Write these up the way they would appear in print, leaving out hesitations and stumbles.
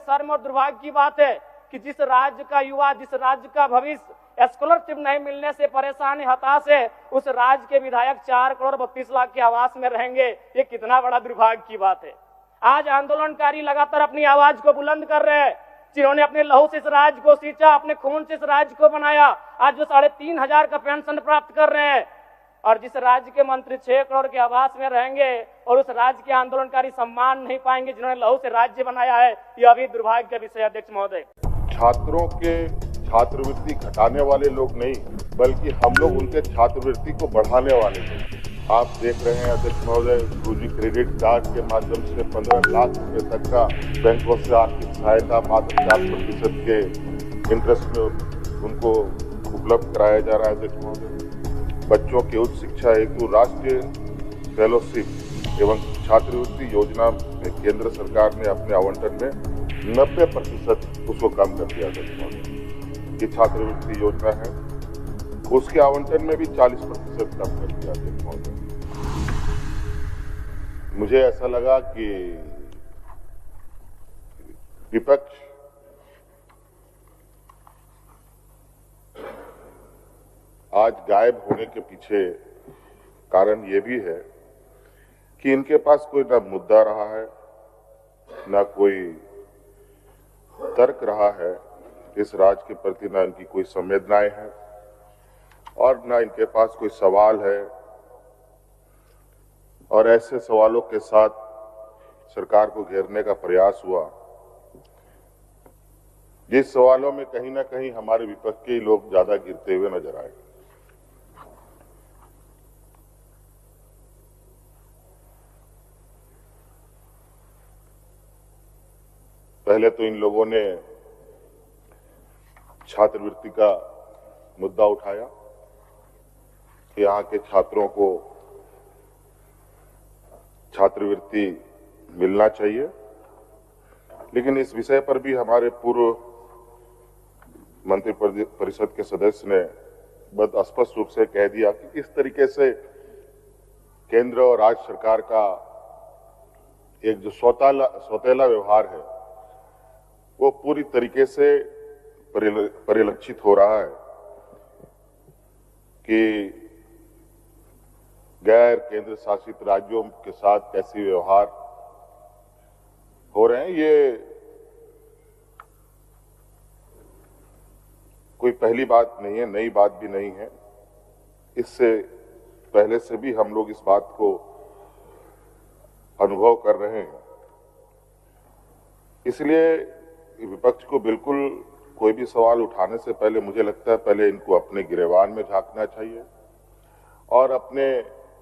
शर्म और दुर्भाग्य की बात है कि जिस राज्य का युवा, जिस राज्य का भविष्य स्कॉलरशिप नहीं मिलने से परेशान है, हताश है, उस राज्य के विधायक 4 करोड़ 32 लाख के आवास में रहेंगे। ये कितना बड़ा दुर्भाग्य की बात है। आज आंदोलनकारी लगातार अपनी आवाज को बुलंद कर रहे हैं, जिन्होंने अपने लहू से इस राज्य को सींचा, अपने खून से इस राज्य को बनाया, आज जो 3,500 का पेंशन प्राप्त कर रहे हैं। और जिस राज्य के मंत्री 6 करोड़ के आवास में रहेंगे और उस राज्य के आंदोलनकारी सम्मान नहीं पाएंगे जिन्होंने लहू से राज्य बनाया है, यह भी दुर्भाग्य का विषय। अध्यक्ष महोदय, छात्रों के छात्रवृत्ति घटाने वाले लोग नहीं, बल्कि हम लोग उनके छात्रवृत्ति को बढ़ाने वाले लोग। आप देख रहे हैं अध्यक्ष महोदय, गुरुजी क्रेडिट कार्ड के माध्यम से 15 लाख रुपए तक का बैंकों से आर्थिक सहायता मात्र 4% के इंटरेस्ट में उनको उपलब्ध कराया जा रहा है। अध्यक्ष महोदय, बच्चों की उच्च शिक्षा हेतु राष्ट्रीय फेलोशिप एवं छात्रवृत्ति योजना में केंद्र सरकार ने अपने आवंटन में 90% उसको कम कर दिया। अध्यक्ष महोदय, ये छात्रवृत्ति योजना है, उसके आवंटन में भी 40% कम कर दिया। अध्यक्ष महोदय, मुझे ऐसा लगा कि विपक्ष आज गायब होने के पीछे कारण ये भी है कि इनके पास कोई ना मुद्दा रहा है, ना कोई तर्क रहा है इस राज्य के प्रति, ना इनकी कोई संवेदनाएं हैं और ना इनके पास कोई सवाल है। और ऐसे सवालों के साथ सरकार को घेरने का प्रयास हुआ, जिस सवालों में कहीं ना कहीं हमारे विपक्ष के लोग ज्यादा गिरते हुए नजर आए। पहले तो इन लोगों ने छात्रवृत्ति का मुद्दा उठाया कि यहाँ के छात्रों को छात्रवृत्ति मिलना चाहिए, लेकिन इस विषय पर भी हमारे पूर्व मंत्री परिषद के सदस्य ने बहुत स्पष्ट रूप से कह दिया कि किस तरीके से केंद्र और राज्य सरकार का एक जो सौतेला व्यवहार है वो पूरी तरीके से परिलक्षित हो रहा है कि गैर केंद्र शासित राज्यों के साथ कैसे व्यवहार हो रहे हैं। ये कोई पहली बात नहीं है, नई बात भी नहीं है। इससे पहले से भी हम लोग इस बात को अनुभव कर रहे हैं। इसलिए विपक्ष को बिल्कुल कोई भी सवाल उठाने से पहले मुझे लगता है पहले इनको अपने गिरेबान में झांकना चाहिए और अपने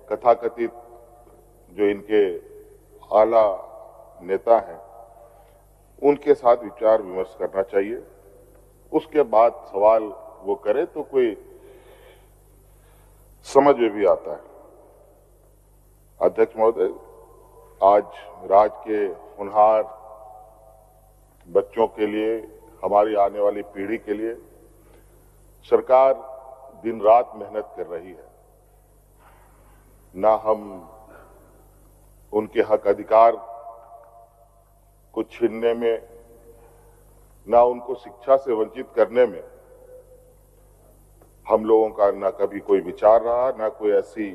कथाकथित जो इनके आला नेता हैं उनके साथ विचार विमर्श करना चाहिए। उसके बाद सवाल वो करे तो कोई समझ में भी आता है। अध्यक्ष महोदय, आज राज्य के होनहार बच्चों के लिए, हमारी आने वाली पीढ़ी के लिए सरकार दिन रात मेहनत कर रही है। ना हम उनके हक अधिकार को छीनने में, ना उनको शिक्षा से वंचित करने में हम लोगों का ना कभी कोई विचार रहा, ना कोई ऐसी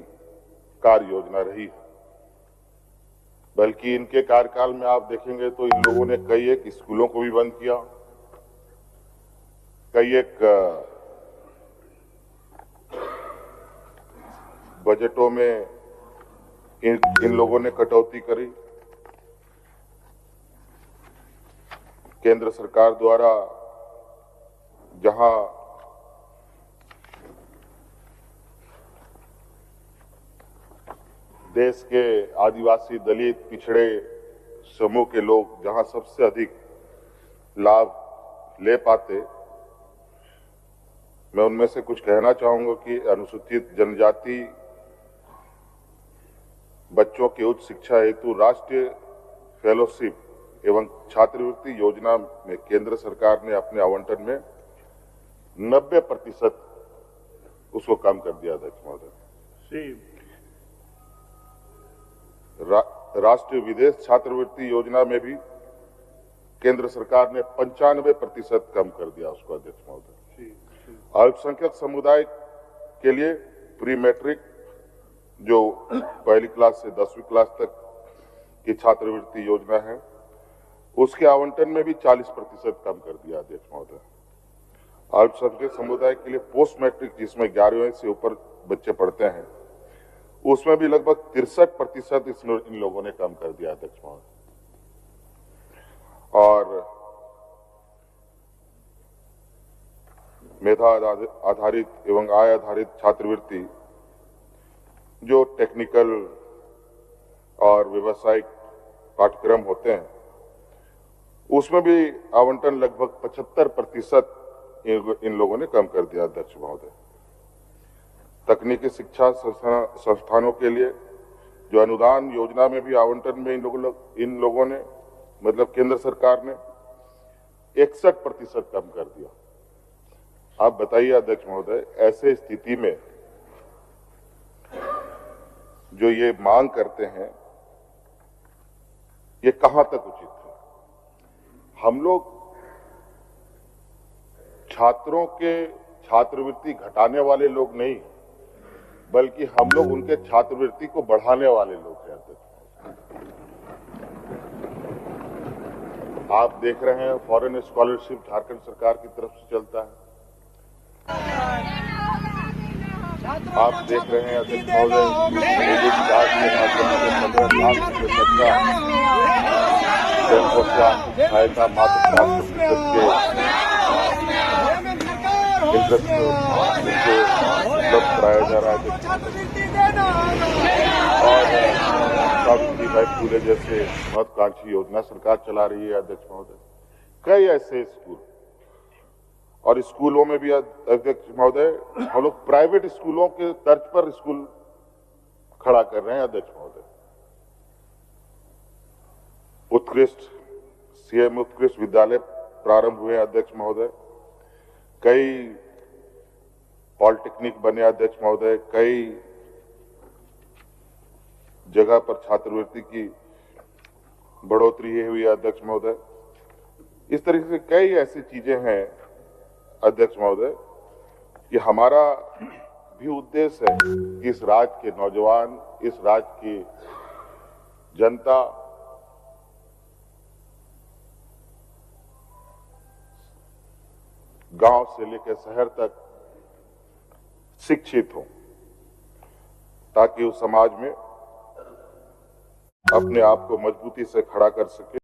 कार्य योजना रही है। बल्कि इनके कार्यकाल में आप देखेंगे तो इन लोगों ने कई एक स्कूलों को भी बंद किया, कई एक बजटों में इन लोगों ने कटौती करी। केंद्र सरकार द्वारा जहां देश के आदिवासी, दलित, पिछड़े समूह के लोग जहां सबसे अधिक लाभ ले पाते, मैं उनमें से कुछ कहना चाहूंगा कि अनुसूचित जनजाति बच्चों की उच्च शिक्षा हेतु राष्ट्रीय फेलोशिप एवं छात्रवृत्ति योजना में केंद्र सरकार ने अपने आवंटन में 90% उसको कम कर दिया। अध्यक्ष महोदय, राष्ट्रीय विदेश छात्रवृत्ति योजना में भी केंद्र सरकार ने 95% कम कर दिया उसको अध्यक्ष महोदय। अल्पसंख्यक समुदाय के लिए प्री मैट्रिक जो पहली क्लास से 10वीं क्लास तक की छात्रवृत्ति योजना है उसके आवंटन में भी 40% कम कर दिया अध्यक्ष महोदय। अल्पसंख्यक समुदाय के लिए पोस्ट मैट्रिक जिसमें 11वीं से ऊपर बच्चे पढ़ते हैं उसमें भी लगभग 63% इन लोगों ने कम कर दिया अध्यक्ष महोदय। और मेधा आधारित एवं आय आधारित छात्रवृत्ति जो टेक्निकल और व्यावसायिक पाठ्यक्रम होते हैं उसमें भी आवंटन लगभग 75% इन लोगों ने कम कर दिया अध्यक्ष महोदय। तकनीकी शिक्षा संस्थानों के लिए जो अनुदान योजना में भी आवंटन में इन लोगों ने मतलब केंद्र सरकार ने 61% कम कर दिया। आप बताइए अध्यक्ष महोदय, ऐसे स्थिति में जो ये मांग करते हैं ये कहां तक उचित है? हम लोग छात्रों के छात्रवृत्ति घटाने वाले लोग नहीं बल्कि हम लोग उनके छात्रवृत्ति को बढ़ाने वाले लोग हैं अध्यक्ष। आप देख रहे हैं फॉरेन स्कॉलरशिप झारखंड सरकार की तरफ से चलता है। आप देख रहे हैं अध्यक्ष महोदय क्रेडिट कार्ड के माध्यम से 15 लाख रुपए तक का बैंकों से सहायता मात्र 5% के इंटरेस्ट उनको उपलब्ध कराया जा रहा है। और सावित्रीबाई फुले जैसे महत्वाकांक्षी योजना सरकार चला रही है अध्यक्ष महोदय। कई ऐसे स्कूल और स्कूलों में भी अध्यक्ष महोदय हम लोग प्राइवेट स्कूलों के तर्ज पर स्कूल खड़ा कर रहे हैं अध्यक्ष महोदय। उत्कृष्ट सीएम उत्कृष्ट विद्यालय प्रारंभ हुए अध्यक्ष महोदय। कई पॉलिटेक्निक बने अध्यक्ष महोदय। कई जगह पर छात्रवृत्ति की बढ़ोतरी हुई अध्यक्ष महोदय। इस तरीके से कई ऐसी चीजें हैं अध्यक्ष महोदय कि हमारा भी उद्देश्य है कि इस राज्य के नौजवान, इस राज्य की जनता गांव से लेकर शहर तक शिक्षित हो ताकि उस समाज में अपने आप को मजबूती से खड़ा कर सके।